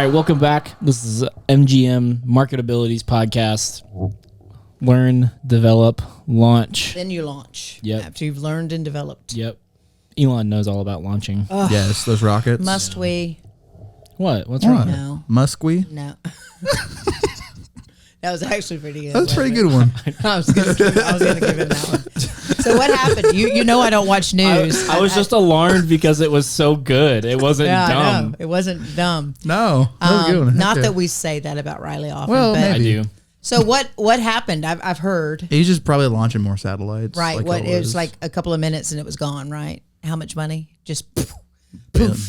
right, welcome back. This is MGM MarketAbilities podcast. Learn, develop, launch. Then you launch. Yep. After you've learned and developed. Yep. Elon knows all about launching. Yes, those rockets. Must we? What? What's wrong? No. Must we? No. That was actually pretty good. That's a pretty good one. I was going to give him that one. So what happened? You know I don't watch news. I was just alarmed because it was so good. It wasn't I dumb. know. It wasn't dumb. No, that was a good one. Not Okay. that we say that about Riley often. Well, but maybe. I do. So what happened? I've heard. He's just probably launching more satellites. Right. like What it was always. like a couple of minutes and it was gone. Right. How much money? Just.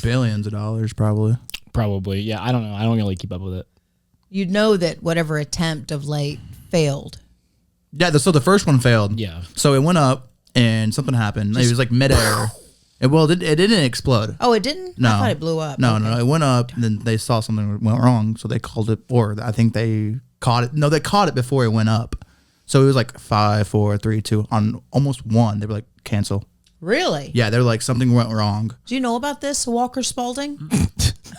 Billions of dollars, probably. Probably. Yeah, I don't know. I don't really keep up with it. You'd know that whatever attempt of late failed. Yeah, so the first one failed. Yeah. So it went up and something happened. It was like midair. It didn't explode. Oh, it didn't? No. I thought it blew up. No, Okay. no, it went up. And then they saw something went wrong, so they called it, or I think they caught it. No, they caught it before it went up. So it was like 5, 4, 3, 2 on almost one. They were like, cancel. Really? Yeah, they're like, something went wrong. Do you know about this, Walker Spalding?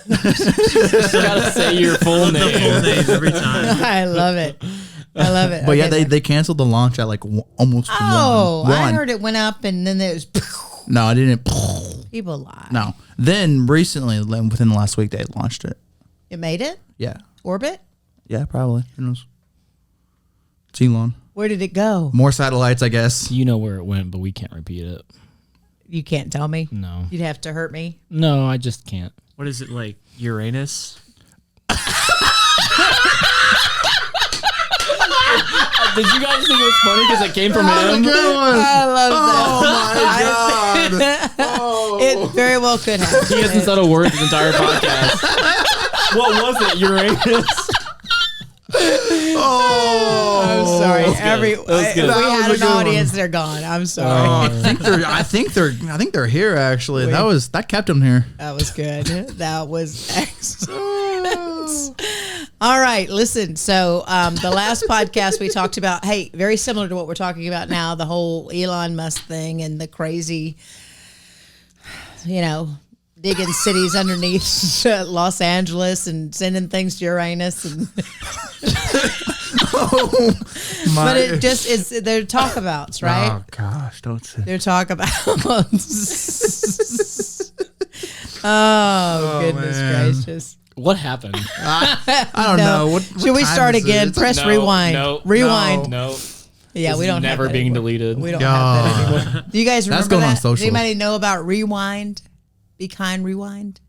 Just gotta say your full name. Full names every time. I love it. I love it. But yeah, Okay, they canceled the launch at like almost Oh, one. I heard it went up and then there was No, I didn't. people lie. No. Then recently, within the last week, they launched it. It made it? Yeah. Orbit? Yeah, probably. Who knows? It's Elon. Where did it go? More satellites, I guess. You know where it went, but we can't repeat it. You can't tell me. No. You'd have to hurt me. No, I just can't. What is it, like Uranus? Did you guys think it was funny because it came from him? Good one. I love Oh, my God. It very well could have. He hasn't said a word this entire podcast. What was it? Uranus? I'm sorry. That was good. Every That was good. we That had was an a good audience, one. they're gone. I'm sorry. I think they're here actually. That kept them here. That was good. That was excellent. All right, listen. So the last podcast we talked about, hey, very similar to what we're talking about now, the whole Elon Musk thing and the crazy, digging cities underneath Los Angeles and sending things to Uranus. And but it just is, they're talkabouts, right? Oh gosh, don't say. They're talkabouts. Oh, goodness man. gracious. What happened? I don't know. What Should we time start is it? again? Press rewind. No, Rewind. No. Yeah, This we is don't never have that being anymore. deleted. We don't have that anymore. Do you guys remember That's going that? on social. Does anybody know about Rewind? Be Kind Rewind?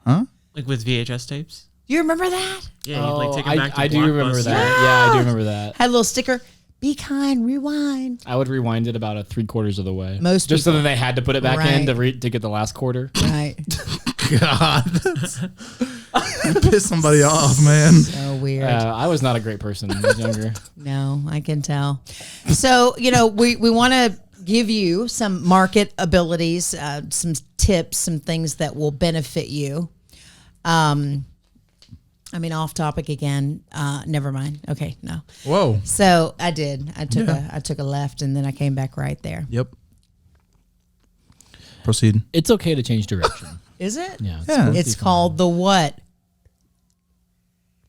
Huh? Like with VHS tapes? Do you remember that? Yeah, you'd like take them back to I do remember Blockbuster. that. Yeah, I do remember that. Had a little sticker. Be Kind Rewind. I would rewind it about 3/4 of the way. Most just so people. that they had to put it back in Right. to get the last quarter. Right. God, you pissed somebody off, man. So weird. I was not a great person when I was younger. No, I can tell. So, we want to give you some market abilities, some tips, some things that will benefit you. Off topic again. Never mind. Okay, no. Whoa. So I did. I took a left and then I came back right there. Yep. Proceed. It's okay to change direction. Is it? Yeah. Yeah. It's called the what?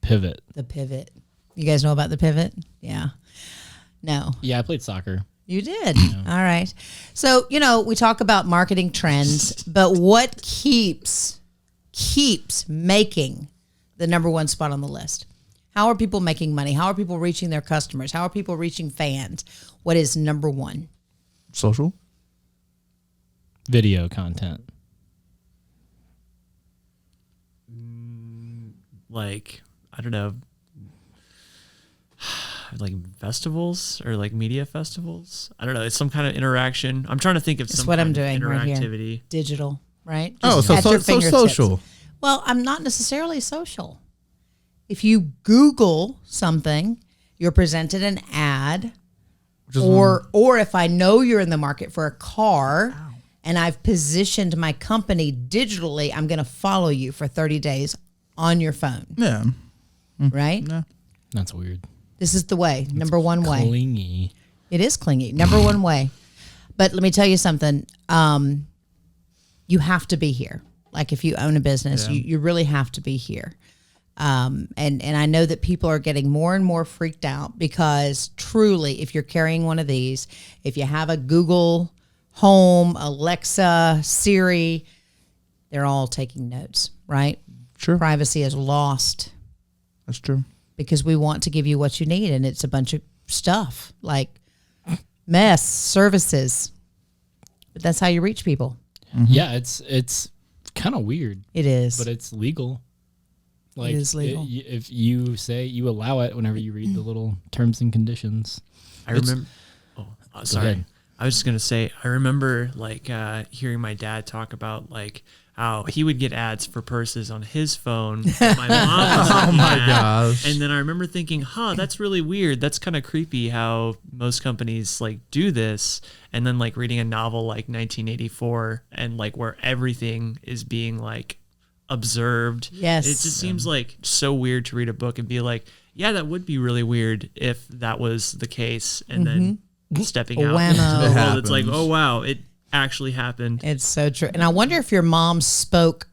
Pivot. The pivot. You guys know about the pivot? Yeah. No. Yeah, I played soccer. You did. All right. So, we talk about marketing trends, but what keeps making the number one spot on the list? How are people making money? How are people reaching their customers? How are people reaching fans? What is number one? Social. Video content. Like, I don't know, like festivals or like media festivals. I don't know. It's some kind of interaction. I'm trying to think of That's some what kind I'm of doing right here. interactivity. Digital, right? Oh, Just so at your fingertips. social. Well, I'm not necessarily social. If you Google something, you're presented an ad, or if I know you're in the market for a car and I've positioned my company digitally, I'm going to follow you for 30 days on your phone, Yeah. right? Yeah. That's weird. This is the way, number one way. Clingy. It is clingy, number one way. But let me tell you something. You have to be here. Like if you own a business, you really have to be here. And I know that people are getting more and more freaked out because truly, if you're carrying one of these, if you have a Google Home, Alexa, Siri, they're all taking notes, right? Sure. Privacy is lost That's true. because we want to give you what you need, and it's a bunch of stuff like mess, services. But that's how you reach people. Yeah, it's kind of weird, It is. but it's legal. Like, It is legal. if you say you allow it whenever you read the little terms and conditions. I remember. Sorry. ahead. I was just gonna say. I remember like hearing my dad talk about like how he would get ads for purses on his phone. But my mom was Oh my ad. gosh. And then I remember thinking, that's really weird. That's kind of creepy how most companies like do this. And then like reading a novel like 1984 and like where everything is being like observed. Yes. It just seems like so weird to read a book and be like, yeah, that would be really weird if that was the case. And then stepping out into Whammo. the It world, it's like, happens. oh wow, it actually happened. It's so true. And I wonder if your mom spoke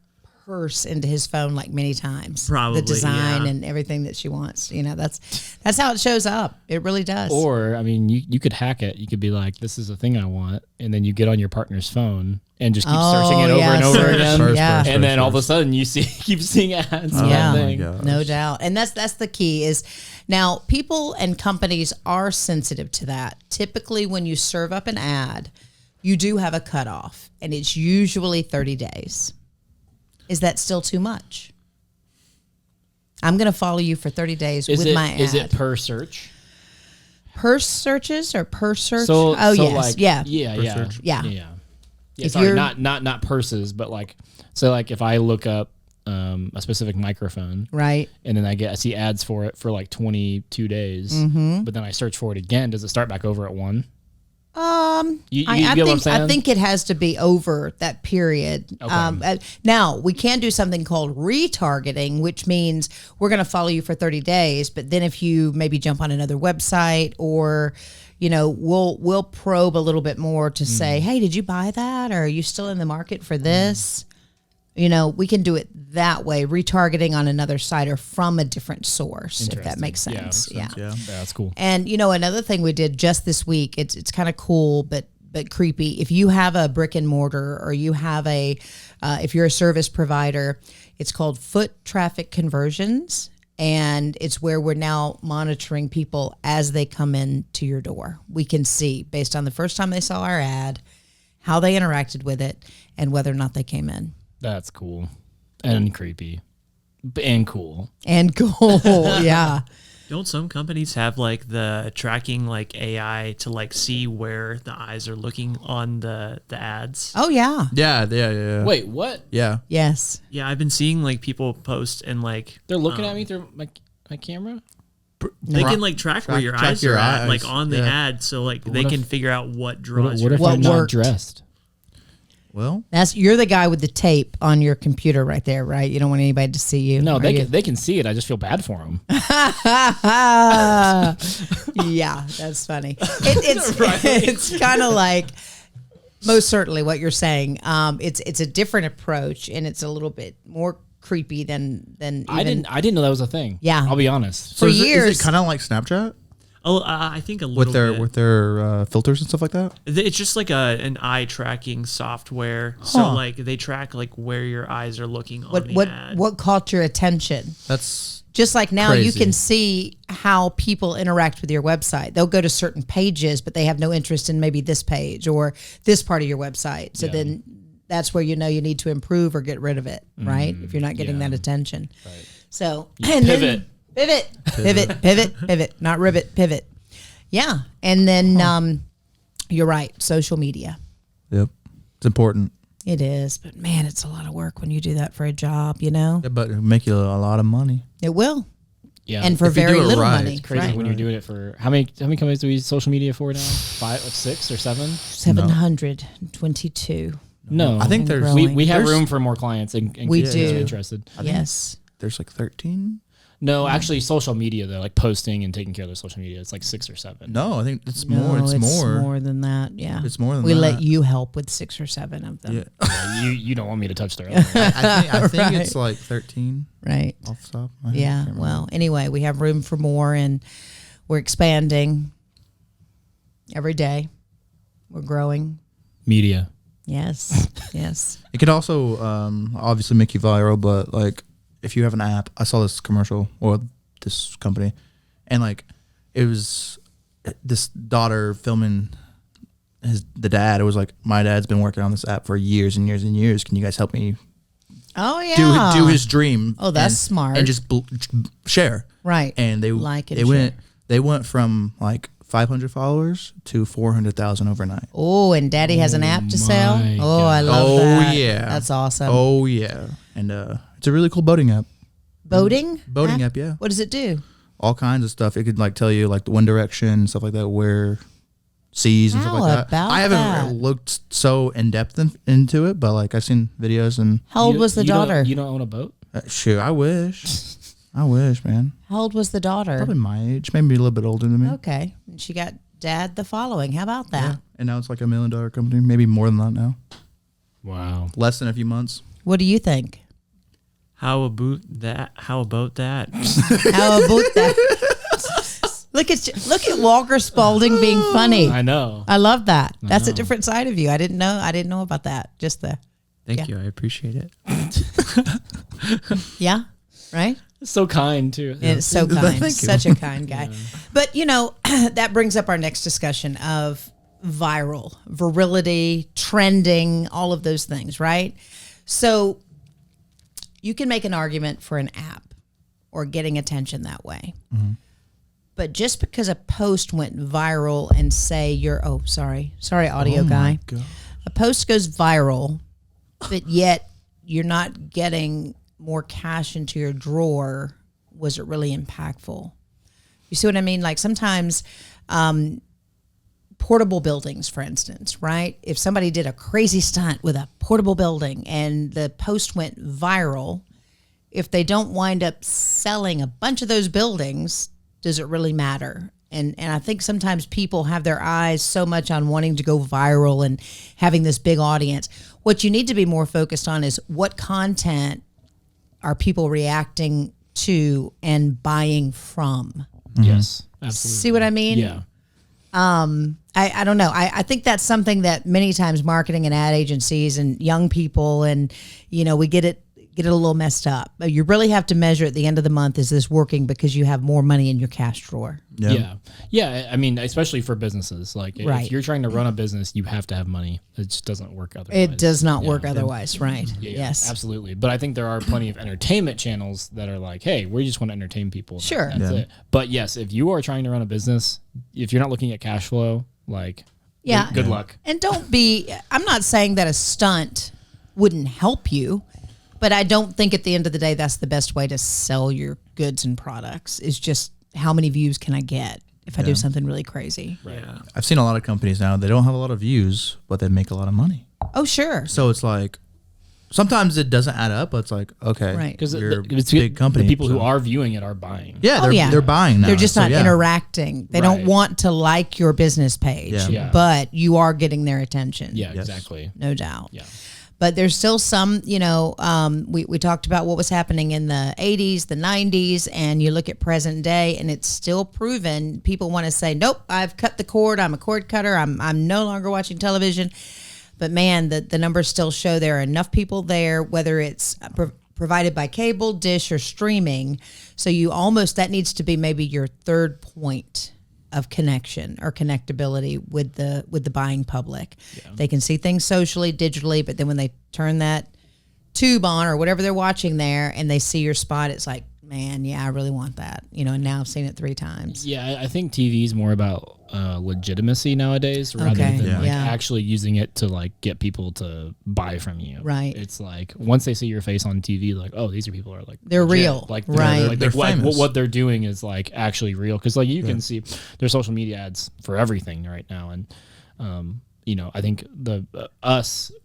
purse into his phone like many times. Probably, the design yeah. and everything that she wants. You know, that's how it shows up. It really does. Or, I mean, you could hack it. You could be like, this is a thing I want. And then you get on your partner's phone and just keep searching it over and over again. First, Yeah. first, And then first, all of a first. sudden you keep seeing ads. for Yeah. that thing. gosh. No doubt. And that's the key is now people and companies are sensitive to that. Typically when you serve up an ad, you do have a cutoff and it's usually 30 days. Is that still too much? I'm going to follow you for 30 days with my ad. Is it per search? Per searches or per search? So yes. like, yeah. Yeah. search. Yeah. If Sorry, you're- not purses, but like, so like if I look up a specific microphone, Right. and then I see ads for it for like 22 days, but then I search for it again, does it start back over at 1? You I get what I'm think I saying? think it has to be over that period. Okay. Now we can do something called retargeting, which means we're going to follow you for 30 days. But then if you maybe jump on another website, or we'll probe a little bit more to say, hey, did you buy that, or are you still in the market for this? We can do it that way, retargeting on another site or from a different source, if that Interesting. makes Yeah, sense. makes sense. Yeah. Yeah, that's cool. And another thing we did just this week, it's kind of cool but creepy. If you have a brick and mortar, or you have if you're a service provider, it's called foot traffic conversions, and it's where we're now monitoring people as they come in to your door. We can see based on the first time they saw our ad, how they interacted with it, and whether or not they came in. That's cool and creepy and cool. And cool, yeah. Don't some companies have like the tracking like AI to like see where the eyes are looking on the ads? Oh yeah, Yeah. Wait, what? Yeah. yes. Yeah, I've been seeing like people post and like They're looking at me through my camera? they can like track where your track eyes your are at, eyes, like on the yeah. ad, so like they if- can figure out what draws What your if What I'm not worked? dressed? Well, You're the guy with the tape on your computer right there, right? You don't want anybody to see you. No, are they you? can, they can see it. I just feel bad for them. Yeah, that's funny. It's kind of like most certainly what you're saying. It's a different approach, and it's a little bit more creepy than I even- didn't know that was a thing. Yeah. I'll be honest. For is years. it kind of like Snapchat I think a little with bit. their filters and stuff like that? It's just like an eye tracking software. So Huh. like they track like where your eyes are looking on the what ad. what caught your attention? That's Just like now, you Crazy. can see how people interact with your website. They'll go to certain pages, but they have no interest in maybe this page or this part of your website. So Yeah. then that's where you need to improve or get rid of it, right? If you're not getting yeah. that attention. Right. So pivot. pivot, not rivet, pivot. Yeah, and then you're right. Social media, yep. It's important. it is, but man, it's a lot of work when you do that for a job. Yeah, But it'll make you a lot of money. it will, Yeah. and for If you very do it little right, money. it's crazy right? when you're doing it for how many companies do we use social media for now? 5, 6 or 7? 722. No, I think there's growing. we have there's- room for more clients and We kids do. who are interested. Yes. There's like 13. No, actually, social media though, like posting and taking care of their social media, it's like 6 or 7. No, I think it's No, more. It's more. more than that. Yeah, It's more than we that. let you help with 6 or 7 of them. Yeah. Yeah, you don't want me to touch their other one. I think Right. it's like 13 Right. off the top. of my head. I Yeah. can't remember. Well, anyway, we have room for more, and we're expanding every day. We're growing. Media. Yes. Yes. It could also obviously make you viral, but like if you have an app, I saw this commercial or this company, and like it was this daughter filming the dad. It was like, my dad's been working on this app for years and years and years. Can you guys help me Oh yeah. do his dream? Oh, that's and, smart. And just share. Right. And they Like and they went from like 500 followers to 400,000 overnight. Oh, and Daddy has an app to sell. my Oh, I God. love that. Yeah, That's awesome. Oh yeah, and it's a really cool boating app. Boating. Boating app, yeah. What does it do? All kinds of stuff. It could like tell you like the wind direction, stuff like that, where seas and stuff How like that. about I haven't that? looked so in depth into it, but like I've seen videos and How old You- was the you don't- daughter? You don't own a boat? shoot, I wish, I wish, man. How old was the daughter? Probably my age, maybe a little bit older than me. Okay. And she got Dad the following. How about that? Yeah. And now it's like $1 million company, maybe more than that now. Wow. Less than a few months. What do you think? How about that? How about that? Look at Walker Spaulding being funny. I know. I love that. That's a know. different side of you. I didn't know about that. Just the Thank Yeah. you. I appreciate it. yeah, right? So kind too. And it's so Thank kind. you. Such a kind guy. But that brings up our next discussion of virility, trending, all of those things, right? So you can make an argument for an app or getting attention that way. Mm-hmm. But just because a post went viral and say sorry, audio guy. God. A post goes viral, but yet you're not getting more cash into your drawer, was it really impactful? You see what I mean? Like sometimes portable buildings, for instance, right? If somebody did a crazy stunt with a portable building and the post went viral, if they don't wind up selling a bunch of those buildings, does it really matter? And I think sometimes people have their eyes so much on wanting to go viral and having this big audience. What you need to be more focused on is what content are people reacting to and buying from. Yes. Absolutely. See what I mean? Yeah. I don't know. I think that's something that many times marketing and ad agencies and young people and, we get it a little messed up. But you really have to measure at the end of the month, is this working because you have more money in your cash drawer? Yeah. I mean, especially for businesses. Like Right. if you're trying to run a business, you have to have money. It just doesn't work otherwise. It does not work Yeah. otherwise, right? Yeah, Yes. absolutely. But I think there are plenty of entertainment channels that are like, hey, we just want to entertain people. Sure. That's Yeah. it. But yes, if you are trying to run a business, if you're not looking at cash flow, like, Yeah. good luck. And I'm not saying that a stunt wouldn't help you, but I don't think at the end of the day that's the best way to sell your goods and products, is just how many views can I get if I do something really crazy. Yeah. I've seen a lot of companies now, they don't have a lot of views, but they make a lot of money. Oh, sure. So it's like, sometimes it doesn't add up, but it's like, okay, Right. Because you're a it's big company. The people who so- are viewing it are buying. Yeah, Oh, yeah. they're buying now. They're just So, not yeah. interacting. They Right. don't want to like your business page, Yeah. but you are getting their attention. Yeah, Yes. exactly. No doubt. Yeah. But there's still some, we talked about what was happening in the 80s, the 90s, and you look at present day, and it's still proven. People want to say, nope, I've cut the cord. I'm a cord cutter. I'm no longer watching television. But man, the numbers still show there are enough people there, whether it's provided by cable, dish, or streaming. So that needs to be maybe your third point of connection or connectability with the buying public. Yeah. They can see things socially, digitally, but then when they turn that tube on or whatever they're watching there and they see your spot, it's like, man, yeah, I really want that. And now I've seen it 3 times. Yeah, I think TV is more about legitimacy nowadays rather Okay, than yeah. like Yeah. actually using it to like get people to buy from you. Right. It's like once they see your face on TV, like, oh, these are people are like They're legit. real. Like Right. Like, They're like famous. what they're doing is like actually real because like you can see there's social media ads for everything right now and I think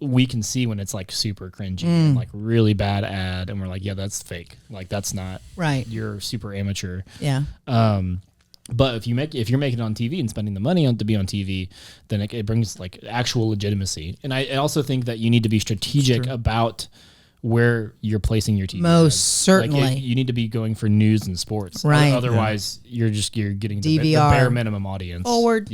we can see when it's like super cringy and like really bad ad, and we're like, yeah, that's fake. Like that's not right. You're super amateur. Yeah. But if you're making it on TV and spending the money to be on TV, then it brings like actual legitimacy. And I also think that you need to be strategic about where you're placing your TV. Most ads. certainly. Like you need to be going for news and sports. Right. Otherwise, you're getting the DVR. bare minimum audience. Forward.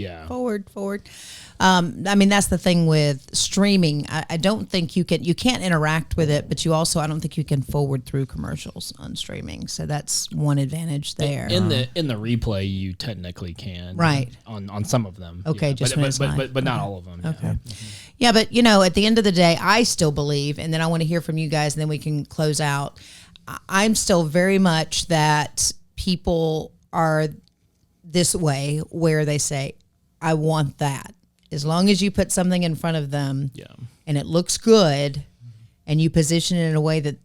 I mean, that's the thing with streaming. I don't think you can't interact with it, but I don't think you can forward through commercials on streaming. So that's one advantage there. In the replay, you technically can. Right. On some of them. Okay, yeah. just when it's live. But not all of them. Okay. Yeah. Yeah, but at the end of the day, I still believe, and then I want to hear from you guys, and then we can close out. I'm still very much that people are this way where they say, I want that. As long as you put something in front of them and it looks good and you position it in a way that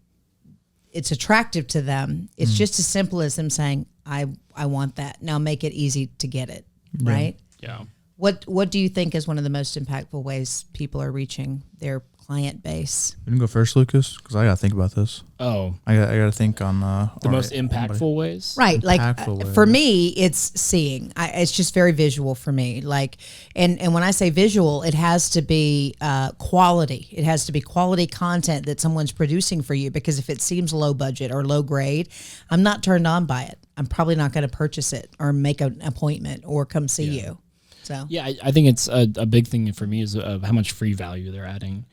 it's attractive to them, it's just as simple as them saying, I want that. Now make it easy to get it, right? Yeah. What do you think is one of the most impactful ways people are reaching their client base? You can go first, Lucas, because I got to think about this. Oh. I got to think on the most impactful ways? Right. Like Impactful for ways. me, it's seeing. It's just very visual for me. Like, and when I say visual, it has to be quality. It has to be quality content that someone's producing for you, because if it seems low budget or low grade, I'm not turned on by it. I'm probably not going to purchase it or make an appointment or come see you. So yeah, I think it's a big thing for me is how much free value they're adding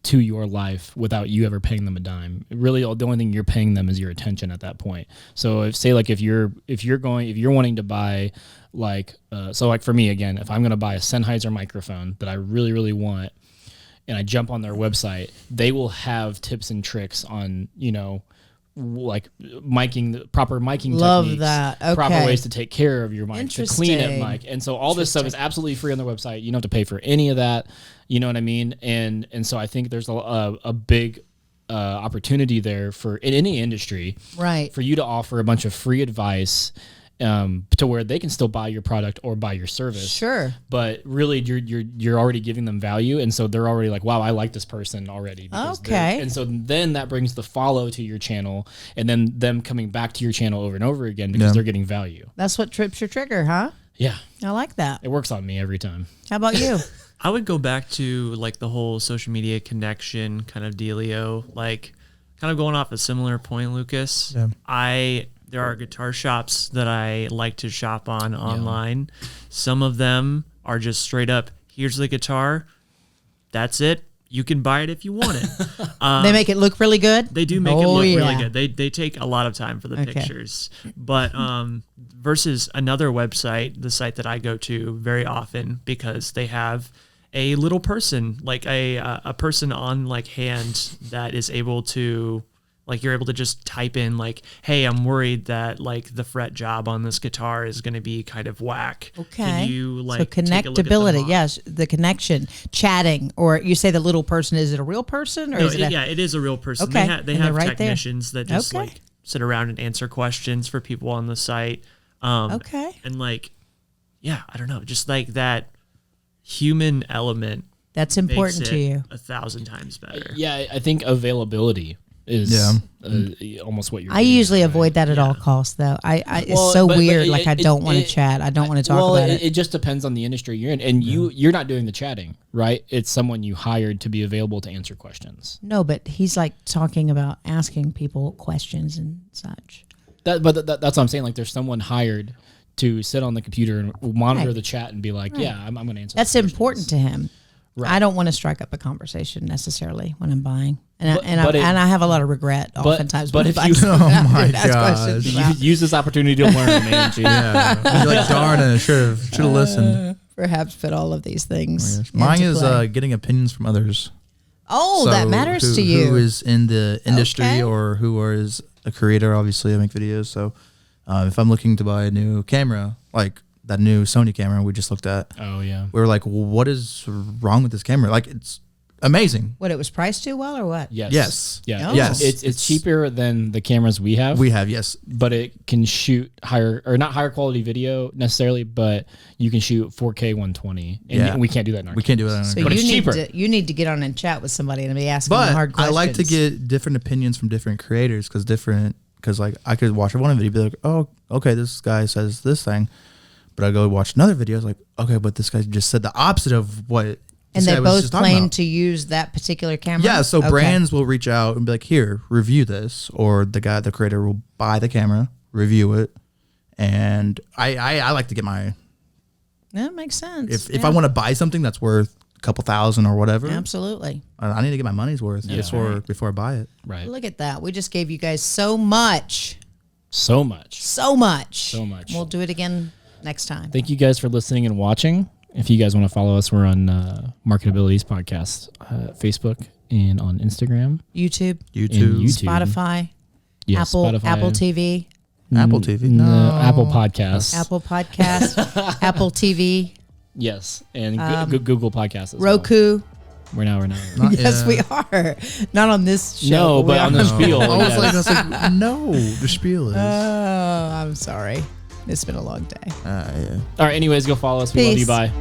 to your life without you ever paying them a dime. Really, the only thing you're paying them is your attention at that point. So if you're wanting to buy like for me again, if I'm going to buy a Sennheiser microphone that I really really want, and I jump on their website, they will have tips and tricks on like proper miking Love techniques, that. Okay. proper ways to take care of your mic, to clean it Interesting. mic. And so all this stuff is absolutely free on their website. You don't have to pay for any of that. You know what I mean? And so I think there's a big opportunity there in any industry, right, for you to offer a bunch of free advice to where they can still buy your product or buy your service. Sure. But really, you're already giving them value, and so they're already like, wow, I like this person already. Okay. And so then that brings the follow to your channel, and then them coming back to your channel over and over again because they're getting value. That's what trips your trigger, huh? Yeah. I like that. It works on me every time. How about you? I would go back to like the whole social media connection kind of dealio, like kind of going off a similar point, Lucas. Yeah. There are guitar shops that I like to shop on online. Some of them are just straight up, here's the guitar, that's it. You can buy it if you want it. They make it look really good? They do make it look really yeah. good. They take a lot of time for the pictures. But versus another website, the site that I go to very often, because they have a little person, like a person on like hand that is able to, like, you're able to just type in like, hey, I'm worried that like the fret job on this guitar is going to be kind of whack. Okay. Can you like so take a look at the connectability, mod? yes, the connection, chatting, or you say the little person, is it a real person or No, is it it is a real person. Okay. They And have they're right there. technicians that just Okay. like sit around and answer questions for people on the site. Okay. And like, yeah, I don't know, just like that human element That's makes important it to you? 1,000 times better. Yeah, I think availability is almost what you're I getting usually at, right? avoid that at all costs, though. It's Well, so but weird. it- Like I it- don't want to it- chat. I don't want to talk about it. It just depends on the industry you're in, and you're not doing the chatting, right? It's someone you hired to be available to answer questions. No, but he's like talking about asking people questions and such. That's what I'm saying. Like, there's someone hired to sit on the computer and monitor Right. the chat and be like, yeah, I'm going to answer. That's those questions. important to him. Right. I don't want to strike up a conversation necessarily when I'm buying, and But- I but I have a lot of regret oftentimes. but when if I'm you- buying Oh something my I ask questions gosh. about. Use this opportunity to learn, man. Gee. Yeah. You're like, darn it, should have listened. Perhaps put all of these things. into Mine is play. getting opinions from others. that So matters to you. Who is in the industry Okay. or who is a creator? Obviously, I make videos. So if I'm looking to buy a new camera, like that new Sony camera we just looked at, Oh yeah. we were like, what is wrong with this camera? Like, it's amazing. What, it was priced too well or what? Yes. Yes. Yeah. Oh. Yes. It's cheaper than the cameras we have. Yes. But it can shoot higher, or not higher quality video necessarily, but you can shoot 4K 120. And we can't do that in our We can't do it. So But you it's need cheaper. you need to get on and chat with somebody and be asking the But hard I questions. like to get different opinions from different creators because like I could watch one video and be like, oh, okay, this guy says this thing, but I go watch another video, it's like, okay, but this guy just said the opposite of what. And this they guy was both just talking claim about. to use that particular camera? Yeah, so Okay. brands will reach out and be like, here, review this, or the creator will buy the camera, review it, and I like to get my That makes sense. if I want to buy something that's worth a couple thousand or whatever, Absolutely. I need to get my money's worth before I buy it. Right. Look at that. We just gave you guys so much. So much. So much. So much. We'll do it again next time. Thank you guys for listening and watching. If you guys want to follow us, we're on MarketAbilities Podcast, Facebook and on Instagram. YouTube, And YouTube. Spotify, Yes, Apple, Spotify. Apple TV, Apple TV? No, Apple Podcasts. Apple Podcast, Apple TV, Yes, and Google Podcasts as Roku. well. We're now. Yes, we are. Not on this show. No, we but are on the spiel. I was yes. like, no, the spiel is. Oh, I'm sorry. It's been a long day. Yeah. All right, anyways, go follow us. We love you. Peace. Bye.